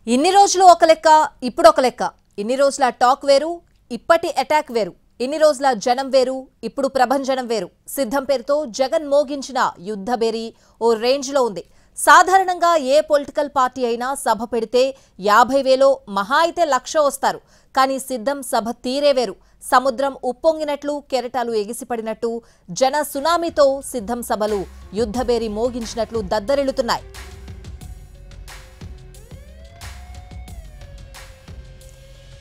ఇన్ని రోజులు ఒక లెక్క ఇప్పుడు ఒక లెక్క. ఇన్ని రోజుల టాక్ వేరు, ఇప్పటి అటాక్ వేరు. ఇన్ని రోజుల జనం వేరు, ఇప్పుడు ప్రభంజనం వేరు. సిద్ధం పేరుతో జగన్ మోగించిన యుద్ధ బేరి ఓ రేంజ్ లో ఉంది. సాధారణంగా ఏ పొలిటికల్ పార్టీ అయినా సభ పెడితే 50,000 మహా అయితే 1,00,000 వస్తారు. కానీ సిద్ధం సభ తీరే వేరు. సముద్రం ఉప్పొంగినట్లు, కెరటాలు ఎగిసిపడినట్టు జన సునామీతో సిద్ధం సభలు యుద్ధబేరి మోగించినట్లు దద్దరిల్లుతున్నాయి.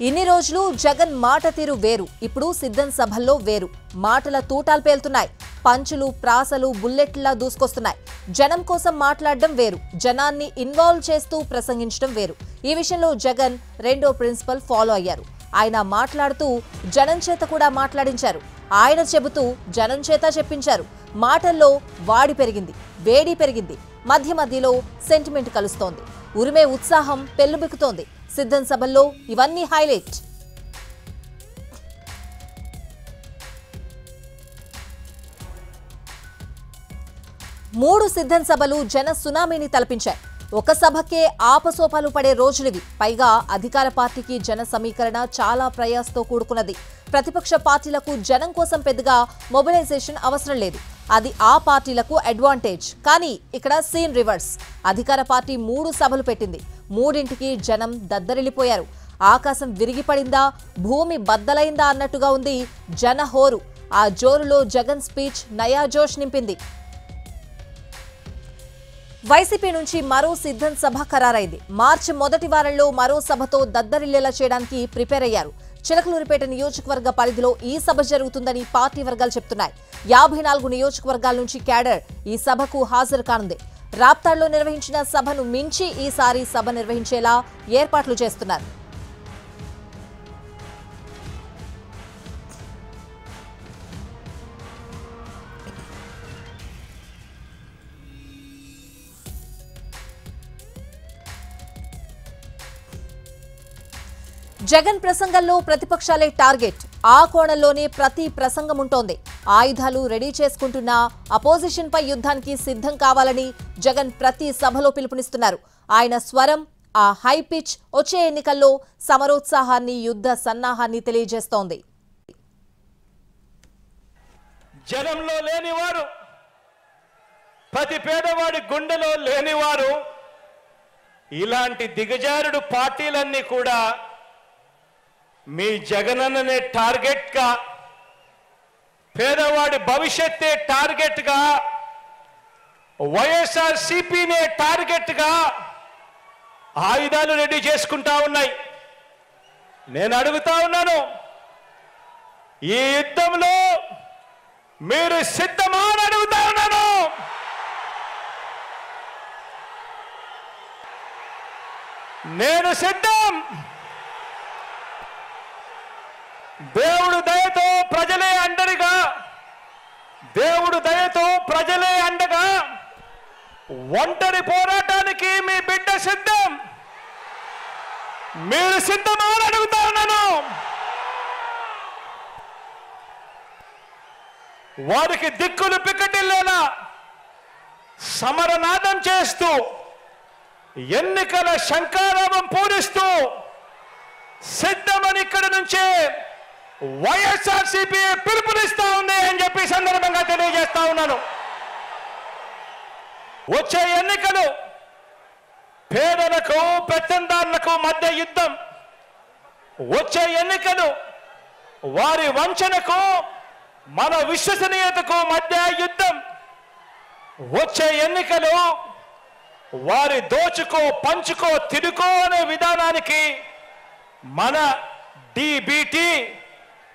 ఇన్ని రోజులు జగన్ మాట తీరు వేరు, ఇప్పుడు సిద్ధం సభల్లో వేరు. మాటల తూటాలు పేలుతున్నాయి. పంచులు, ప్రాసలు బుల్లెట్లా దూసుకొస్తున్నాయి. జనం కోసం మాట్లాడడం వేరు, జనాన్ని ఇన్వాల్వ్ చేస్తూ ప్రసంగించడం వేరు. ఈ విషయంలో జగన్ రెండో ప్రిన్సిపల్ ఫాలో అయ్యారు. ఆయన మాట్లాడుతూ జనం చేత కూడా మాట్లాడించారు. ఆయన చెబుతూ జనం చేత చెప్పించారు. మాటల్లో వాడి పెరిగింది, వేడి పెరిగింది. మధ్య మధ్యలో సెంటిమెంట్ కలుస్తోంది. ఉరిమే ఉత్సాహం పెల్లుబిక్కుతోంది. సిద్ధం సభల్లో ఇవన్నీ హైలైట్. మూడు సిద్ధం సభలు జన సునామీని తలపించాయి. ఒక సభకే ఆపసోపాలు పడే రోజులివి. పైగా అధికార పార్టీకి జన సమీకరణ చాలా ప్రయాసతో కూడుకున్నది. ప్రతిపక్ష పార్టీలకు జనం కోసం పెద్దగా మొబిలైజేషన్ అవసరం లేదు. అది ఆ పార్టీలకు అడ్వాంటేజ్. కానీ ఇక్కడ సీన్ రివర్స్. అధికార పార్టీ 3 సభలు పెట్టింది. మూడింటికి జనం దద్దరిల్లిపోయారు. ఆకాశం విరిగిపడిందా, భూమి బద్దలైందా అన్నట్టుగా ఉంది జన హోరు. ఆ జోరులో జగన్ స్పీచ్ నయా జోష్ నింపింది. వైసీపీ నుంచి మరో సిద్ధం సభ ఖరారైంది. మార్చి మొదటి వారంలో మరో సభతో దద్దరిల్లేలా చేయడానికి ప్రిపేర్ అయ్యారు. చిలకలూరిపేట నియోజకవర్గ పరిధిలో ఈ సభ జరుగుతుందని పార్టీ వర్గాలు చెప్తున్నాయి. 54 నియోజకవర్గాల నుంచి క్యాడర్ ఈ సభకు హాజరు కానుంది. రాప్తాడ్లో నిర్వహించిన సభను మించి ఈసారి సభ నిర్వహించేలా ఏర్పాట్లు చేస్తున్నారు. జగన్ ప్రసంగంలో ప్రతిపక్షాలే టార్గెట్. ఆ కోణంలోనే ప్రతి ప్రసంగం ఉంటోంది. ఆయుధాలు రెడీ చేసుకుంటున్న అపోజిషన్ పై యుద్ధానికి సిద్ధం కావాలని జగన్ ప్రతి సభలో పిలుపునిస్తున్నారు. ఆయన స్వరం, ఆ హై పిచ్ వచ్చే ఎన్నికల్లో సమరోత్సాహాన్ని, యుద్ధ సన్నాహాన్ని తెలియజేస్తోంది. జనంలో లేనివారు, ప్రతి పేదవాడి గుండెలో లేనివారు, ఇలాంటి దిగజారుడు పార్టీలన్నీ కూడా మీ జగనన్ననే టార్గెట్ గా, పేదవాడి భవిష్యత్తే టార్గెట్ గా, వైఎస్ఆర్సీపీనే టార్గెట్ గా ఆయుధాలు రెడీ చేసుకుంటా ఉన్నాయి. నేను అడుగుతా ఉన్నాను, ఈ యుద్ధంలో మీరు సిద్ధమా అని అడుగుతా ఉన్నాను. నేను సిద్ధం. దేవుడు దయతో ప్రజలే అండగా, దేవుడు దయతో ప్రజలే అండగా, ఒంటరి పోరాటానికి మీ బిడ్డ సిద్ధం. మీరు సిద్ధమా అని అడుగుతా ఉన్నాను. వారికి దిక్కులు పిక్కటిల్లేలా సమరనాదం చేస్తూ, ఎన్నికల శంఖారావం పూరిస్తూ సిద్ధమని ఇక్కడి నుంచే వైఎస్ఆర్సీపీ పిలుపునిస్తా ఉంది అని చెప్పి సందర్భంగా తెలియజేస్తా ఉన్నాను. వచ్చే ఎన్నికలు పేదలకు, పెత్తందారులకు మధ్య యుద్ధం. వచ్చే ఎన్నికలు వారి వంచనకు, మన విశ్వసనీయతకు మధ్య యుద్ధం. వచ్చే ఎన్నికలు వారి దోచుకో, పంచుకో, తిరుకో అనే విధానానికి మన డిబిటి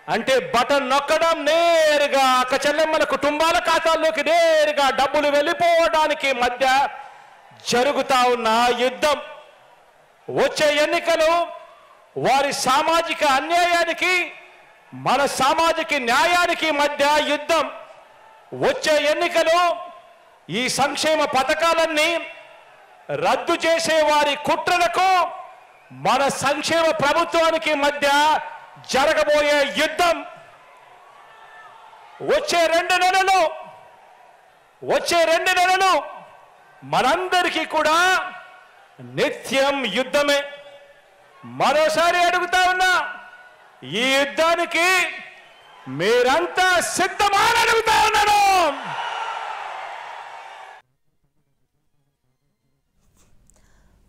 అంటే బటన్ నొక్కడం, నేరుగా అక్క చెల్లెమ్మల కుటుంబాల ఖాతాల్లోకి నేరుగా డబ్బులు వెళ్ళిపోవడానికి మధ్య జరుగుతా ఉన్న యుద్ధం. వచ్చే ఎన్నికలు వారి సామాజిక అన్యాయానికి, మన సామాజిక న్యాయానికి మధ్య యుద్ధం. వచ్చే ఎన్నికలు ఈ సంక్షేమ పథకాలన్నీ రద్దు చేసే వారి కుట్రలకు, మన సంక్షేమ ప్రభుత్వానికి మధ్య జరగబోయే యుద్ధం. వచ్చే 2 నెలలు మనందరికీ కూడా నిత్యం యుద్ధమే. మరోసారి అడుగుతా ఉన్నా, ఈ యుద్ధానికి మీరంతా సిద్ధమా అని అడుగుతా ఉన్నాను.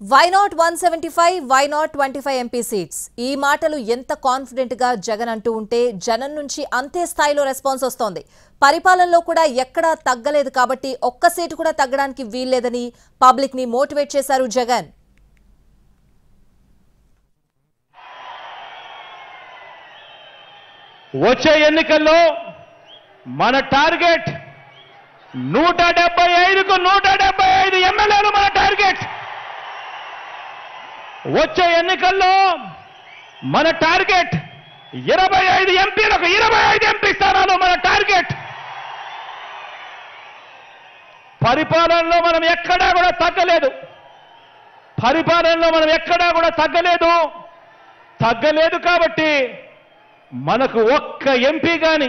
Why not 175, why not 25 MP seats? ఈ మాటలు ఎంత కాన్ఫిడెంట్ గా జగన్ అంటూ ఉంటే జనం నుంచి అంతే స్థాయిలో రెస్పాన్స్ వస్తోంది. పరిపాలనలో కూడా ఎక్కడా తగ్గలేదు కాబట్టి ఒక్క సీటు కూడా తగ్గడానికి వీల్లేదని పబ్లిక్ ని మోటివేట్ చేశారు జగన్. వచ్చే ఎన్నికల్లో మన టార్గెట్ 175కు 175 ఎమ్మెల్యేలు మన టార్గెట్. వచ్చే ఎన్నికల్లో మన టార్గెట్ 25 ఎంపీలకు 25 ఎంపీ స్థానాలు మన టార్గెట్. పరిపాలనలో మనం ఎక్కడా కూడా తగ్గలేదు. పరిపాలనలో మనం ఎక్కడా కూడా తగ్గలేదు కాబట్టి మనకు ఒక్క ఎంపీ గాని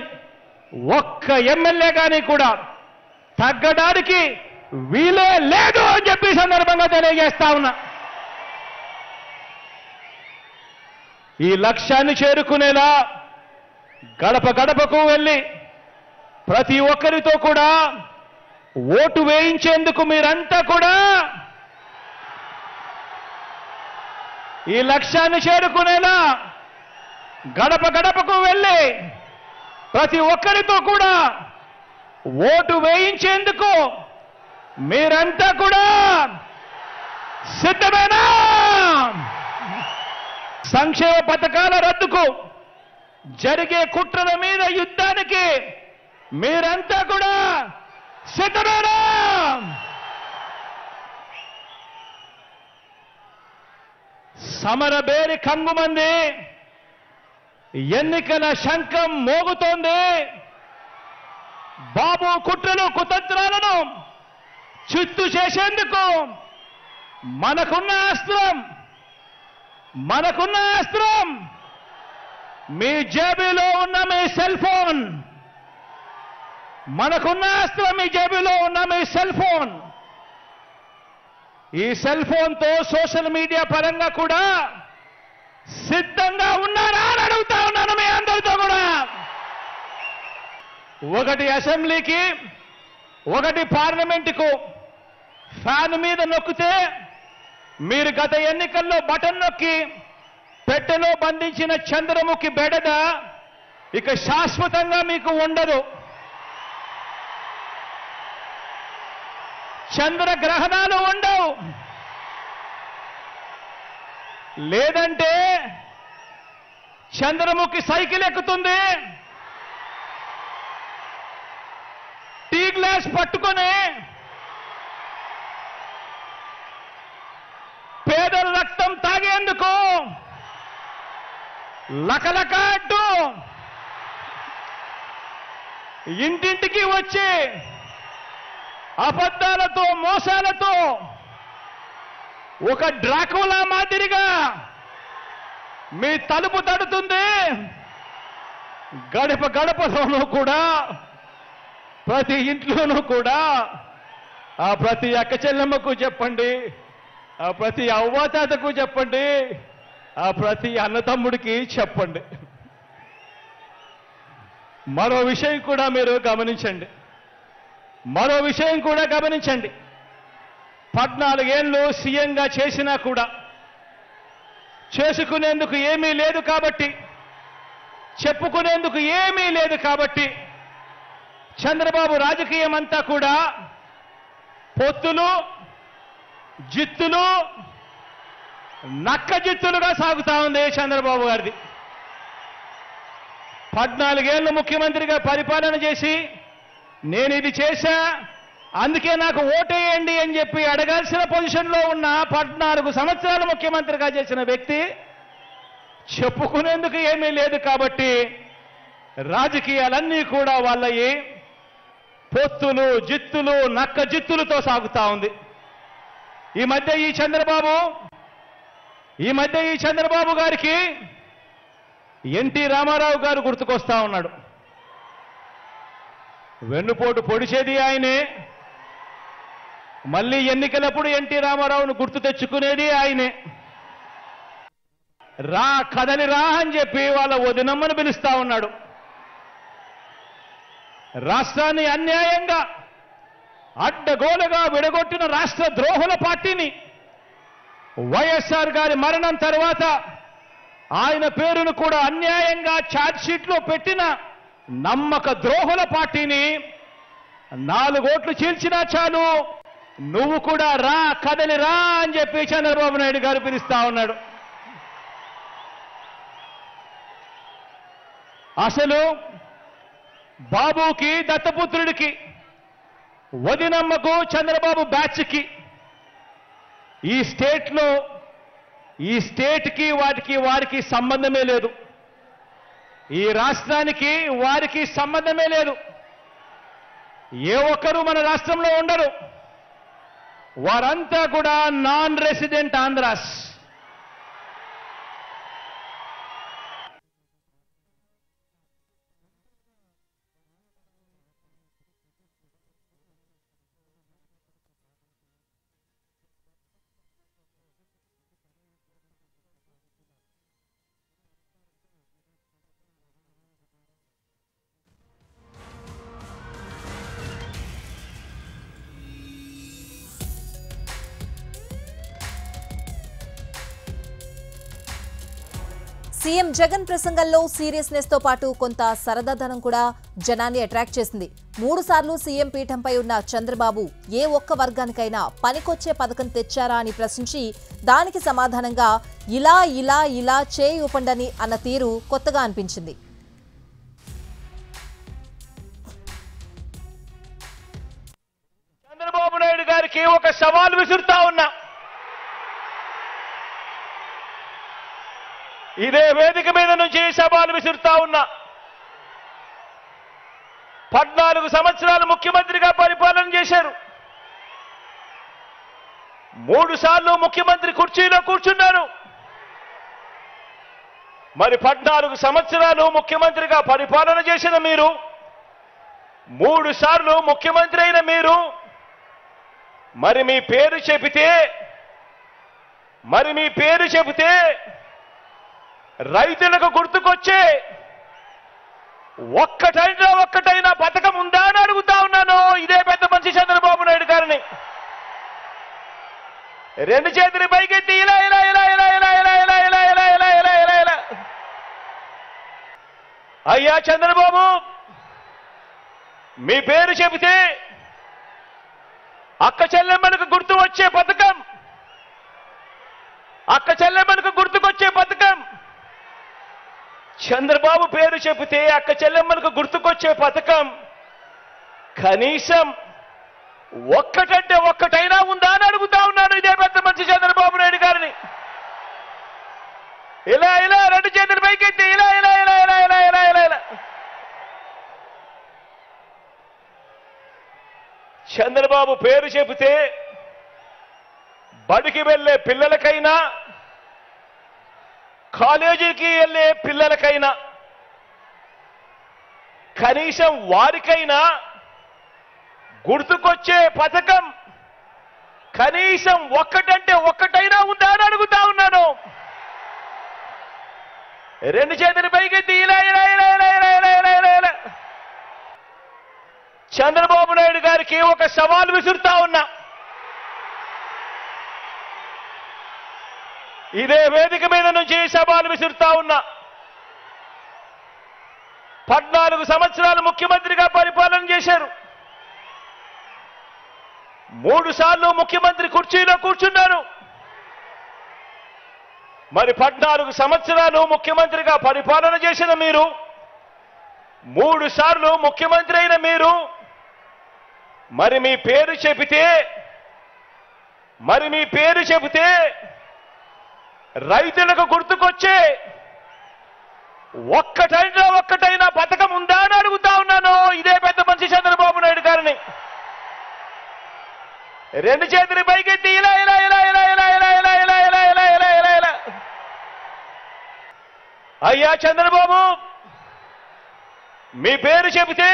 ఒక్క ఎమ్మెల్యే గాని కూడా తగ్గడానికి వీలే లేదు అని చెప్పి సందర్భంగా తెలియజేస్తా ఉన్నా. ఈ లక్ష్యాన్ని చేరుకునేలా గడప గడపకు వెళ్ళి ప్రతి ఒక్కరితో కూడా ఓటు వేయించేందుకు మీరంతా కూడా ఈ లక్ష్యాన్ని చేరుకునేలా గడప గడపకు వెళ్ళి ప్రతి ఒక్కరితో కూడా ఓటు వేయించేందుకు మీరంతా కూడా సిద్ధమేనా? సంక్షేమ పథకాల రద్దుకు జరిగే కుట్రల మీద యుద్ధానికి మీరంతా కూడా సిద్ధమేనా? సమరబేరి కంగుమంది, ఎన్నికల శంఖం మోగుతోంది. బాబు కుట్రలు కుతంత్రాలను చిత్తు చేసేందుకు మనకున్న అస్త్రం మీ జేబులో ఉన్న మీ సెల్ ఫోన్. మనకున్న అస్త్రం మీ జేబులో ఉన్న మీ సెల్ ఫోన్. ఈ సెల్ ఫోన్తో సోషల్ మీడియా పరంగా కూడా సిద్ధంగా ఉన్నారా అని అడుగుతా ఉన్నాను మీ అందరితో కూడా. ఒకటి అసెంబ్లీకి, ఒకటి పార్లమెంటుకు ఫ్యాన్ మీద నొక్కితే మీరు గత ఎన్నికల్లో బటన్ నొక్కి పెట్టెలో బంధించిన చంద్రముఖి బెడద ఇక శాశ్వతంగా మీకు ఉండదు. చంద్రగ్రహణాలు ఉండవు. లేదంటే చంద్రముఖి సైకిల్ ఎక్కుతుంది, టీ గ్లాస్ పట్టుకొని పేదల రక్తం తాగేందుకు లకలక అంటూ ఇంటింటికి వచ్చి అబద్ధాలతో మోసాలతో ఒక డ్రాకులా మాదిరిగా మీ తలుపు తడుతుంది. గడప గడపలోనూ కూడా, ప్రతి ఇంట్లోనూ కూడా ఆ ప్రతి అక్క చెల్లెమ్మకు చెప్పండి, ఆ ప్రతి అవ్వాతాతకు చెప్పండి, ఆ ప్రతి అన్నతమ్ముడికి చెప్పండి. మరో విషయం కూడా మీరు గమనించండి. 14 ఏళ్ళు సీఎంగా చేసినా కూడా చేసుకునేందుకు ఏమీ లేదు కాబట్టి, చెప్పుకునేందుకు ఏమీ లేదు కాబట్టి చంద్రబాబు రాజకీయం అంతా కూడా పొత్తులు, జిత్తులు, నక్క జిత్తులుగా సాగుతా ఉంది చంద్రబాబు గారిది. 14 ఏళ్ళు ముఖ్యమంత్రిగా పరిపాలన చేసి నేను ఇది చేశా అందుకే నాకు ఓటేయండి అని చెప్పి అడగాల్సిన పొజిషన్లో ఉన్న 14 సంవత్సరాలు ముఖ్యమంత్రిగా చేసిన వ్యక్తి చెప్పుకునేందుకు ఏమీ లేదు కాబట్టి రాజకీయాలన్నీ కూడా వాళ్ళయి పొత్తులు, జిత్తులు, నక్క జిత్తులతో సాగుతా ఉంది. ఈ మధ్య ఈ చంద్రబాబు గారికి ఎన్టీ రామారావు గారు గుర్తుకొస్తా ఉన్నాడు. వెన్నుపోటు పొడిచేది ఆయనే, మళ్ళీ ఎన్నికలప్పుడు ఎన్టీ రామారావును గుర్తు తెచ్చుకునేది ఆయనే. రా కదలి రా అని చెప్పి వాళ్ళ వదినమ్మను పిలుస్తా ఉన్నాడు. రాష్ట్రాన్ని అన్యాయంగా అడ్డగోలుగా విడగొట్టిన రాష్ట్ర ద్రోహుల పార్టీని వైఎస్ఆర్ గారి మరణం తర్వాత ఆయన పేరును కూడా అన్యాయంగా ఛార్జ్షీట్లో పెట్టిన నమ్మక ద్రోహుల పార్టీని 4 ఓట్లు చీల్చినా చాలు నువ్వు కూడా రా కదలి రా అని చెప్పి చంద్రబాబు నాయుడు గారు పిలుస్తా ఉన్నాడు. అసలు బాబుకి దత్తపుత్రుడికి వదినమ్మకు చంద్రబాబు బ్యాచ్కి ఈ స్టేట్కి వారికి సంబంధమే లేదు. ఈ రాష్ట్రానికి వారికి సంబంధమే లేదు. ఏ ఒక్కరూ మన రాష్ట్రంలో ఉండరు. వారంతా కూడా non resident Andhra's. CM Jagan ప్రసంగంలో సీరియస్నెస్ తో పాటు కొంత సరదాదనం కూడా జనాన్ని అట్రాక్ట్ చేసింది. 3 సార్లు సీఎం పీఠంపై ఉన్న చంద్రబాబు ఏ ఒక్క వర్గానికైనా పనికొచ్చే పథకం తెచ్చారా అని ప్రశ్నించి దానికి సమాధానంగా ఇలా ఇలా ఇలా చేయి ఊపండని అన్న తీరు కొత్తగా అనిపించింది. చంద్రబాబు నాయుడు గారికి ఒక సవాల్ విసురుతా ఉన్నా. ఇదే వేదిక మీద నుంచి సవాలు విసురుతా ఉన్నా. 14 సంవత్సరాలు ముఖ్యమంత్రిగా పరిపాలన చేశారు. 3 సార్లు ముఖ్యమంత్రి కుర్చీలో కూర్చున్నారు. మరి 14 సంవత్సరాలు ముఖ్యమంత్రిగా పరిపాలన చేసిన మీరు, 3 సార్లు ముఖ్యమంత్రి అయిన మీరు, మరి మీ పేరు చెబితే రైతులకు గుర్తుకొచ్చే ఒక్కటైనా పథకం ఉందా అని అడుగుతా ఉన్నాను ఇదే పెద్ద మనిషి చంద్రబాబు నాయుడు గారిని. 2 చేతులు పైకెత్తి ఇలా ఇలా ఇలా ఇలా ఇలా ఇలా ఇలా ఇలా ఇలా ఇలా ఇలా ఇలా ఇలా. అయ్యా చంద్రబాబు, మీ పేరు చెబితే అక్క చెల్లెమ్మలకు గుర్తు వచ్చే పథకం, చంద్రబాబు పేరు చెబితే అక్క చెల్లెమ్మలకు గుర్తుకొచ్చే పథకం కనీసం ఒక్కటైనా ఉందా అని అడుగుతా ఉన్నాను ఇదే పెద్ద మనిషి చంద్రబాబు నాయుడు గారిని. ఇలా ఇలా 2 చేతులు పైకెత్తి ఇలా ఇలా ఇలా ఇలా ఇలా ఇలా ఇలా ఇలా. చంద్రబాబు పేరు చెబితే బడికి వెళ్ళే పిల్లలకైనా, కాలేజీకి వెళ్ళే పిల్లలకైనా, కనీసం వారికైనా గుర్తుకొచ్చే పథకం కనీసం ఒక్కటైనా ఉందా అని అడుగుతా ఉన్నాను. 2 చేతులు పైకెత్తి ఇలా ఇలా ఇలా ఇలా ఇలా ఇలా ఇలా ఇలా ఇలా. చంద్రబాబు నాయుడు గారికి ఒక సవాల్ విసురుతా ఉన్నా. ఇదే వేదిక మీద నుంచి సవాలు విసురుతా ఉన్నా. 14 సంవత్సరాలు ముఖ్యమంత్రిగా పరిపాలన చేశారు. 3 సార్లు ముఖ్యమంత్రి కుర్చీలో కూర్చున్నారు. మరి 14 సంవత్సరాలు ముఖ్యమంత్రిగా పరిపాలన చేసిన మీరు, 3 సార్లు ముఖ్యమంత్రి అయిన మీరు, మరి మీ పేరు చెబితే రైతులకు గుర్తుకొచ్చే ఒక్కటైనా పథకం ఉందా అని అడుగుతా ఉన్నాను ఇదే పెద్ద మనిషి చంద్రబాబు నాయుడు గారిని. 2 చేతులు పైకెత్తి ఇలా ఇలా ఇలా ఇలా ఇలా ఇలా ఇలా ఇలా ఇలా ఇలా ఇలా ఇలా ఇలా. అయ్యా చంద్రబాబు, మీ పేరు చెబితే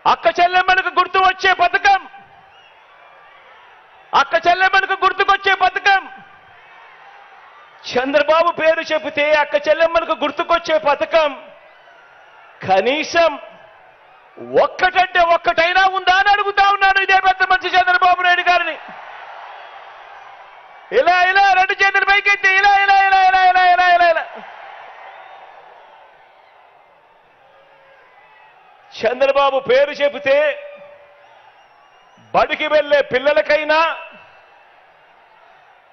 అక్క చెల్లెమ్మలకు గుర్తుకొచ్చే పథకం చంద్రబాబు పేరు చెబితే అక్క చెల్లెమ్మలకు గుర్తుకొచ్చే పథకం కనీసం ఒక్కటంటే ఒక్కటైనా ఉందా అని అడుగుతా ఉన్నాను ఇదే పెద్ద మంచి చంద్రబాబు నాయుడు గారిని. ఇలా ఇలా రెండు చేతులు పైకెత్తి ఇలా ఇలా ఇలా ఇలా ఇలా ఇలా ఇలా ఇలా చంద్రబాబు పేరు చెబితే బడికి వెళ్ళే పిల్లలకైనా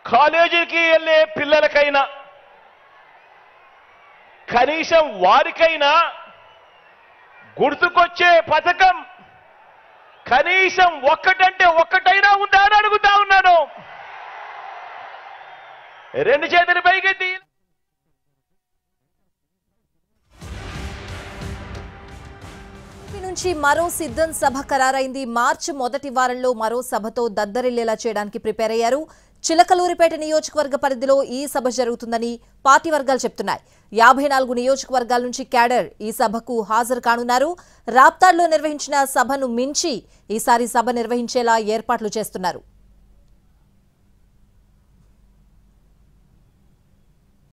కాలేజీకి వెళ్ళే పిల్లలకైనా కనీసం వారికైనా గుర్తుకొచ్చే పథకం కనీసం ఒక్కటంటే ఒక్కటైనా ఉందా అని అడుగుతా ఉన్నాను. రెండు చేతులు పైకెత్తి నుంచి మరో సిద్ధం సభ ఖరారైంది. మార్చి మొదటి వారంలో మరో సభతో దద్దరిల్లేలా చేయడానికి ప్రిపేర్ అయ్యారు. చిలకలూరిపేట నియోజకవర్గ పరిధిలో ఈ సభ జరుగుతుందని పార్టీ వర్గాలు చెప్తున్నాయి. 54 నియోజకవర్గాల నుంచి క్యాడర్ ఈ సభకు హాజరు కానున్నారు. రాప్తాడ్లో నిర్వహించిన సభను మించి ఈసారి సభ నిర్వహించేలా ఏర్పాట్లు చేస్తున్నారు.